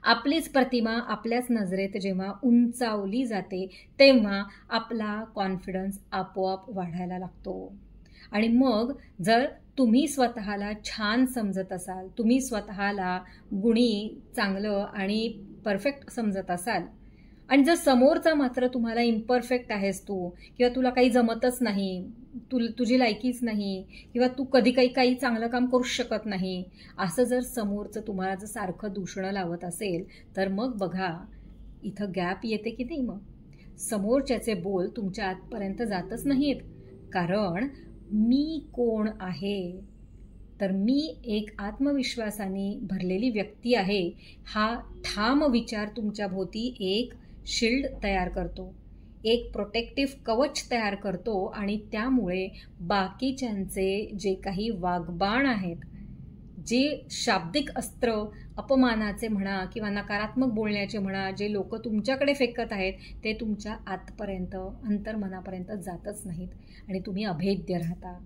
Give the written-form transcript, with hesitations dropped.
आपलीच प्रतिमा आपल्याच नजरेत जेव्हा उंचावली जाते, तेव्हा आपला कॉन्फिडन्स आपोआप वाढायला लागतो. आणि मग जर तुम्ही स्वतःला छान समजत असाल, तुम्ही स्वतःला गुणी, चांगलं आणि परफेक्ट समजत असाल आणि जर समोरचा मात्र तुम्हाला इम्परफेक्ट आहेस तू किंवा तुला काही जमतच नाही, तुझी लायकीच नाही किंवा तू कधी काही काही चांगलं काम करूच शकत नाही, असं जर समोरचं तुम्हाला जर सारखं दूषणं लावत असेल, तर मग बघा इथं गॅप येते की नाही. मग समोरच्याचे बोल तुमच्या आतपर्यंत जातच नाहीत. कारण मी कोण आहे, तर मी एक आत्मविश्वासाने भरलेली व्यक्ती आहे, हा ठाम विचार तुमच्या भोवती एक शिल्ड तयार करतो, एक प्रोटेक्टिव्ह कवच तयार करतो. आणि त्यामुळे बाकीच्यांचे जे काही वाग्बाण आहेत, जे शाब्दिक अस्त्र अपमानाचे म्हणा किंवा नकारात्मक बोलण्याचे म्हणा, जे लोक तुमच्याकडे फेकत आहेत, ते तुमच्या आतपर्यंत, अंतर्मनापर्यंत जातच नाहीत आणि तुम्ही अभेद्य राहता.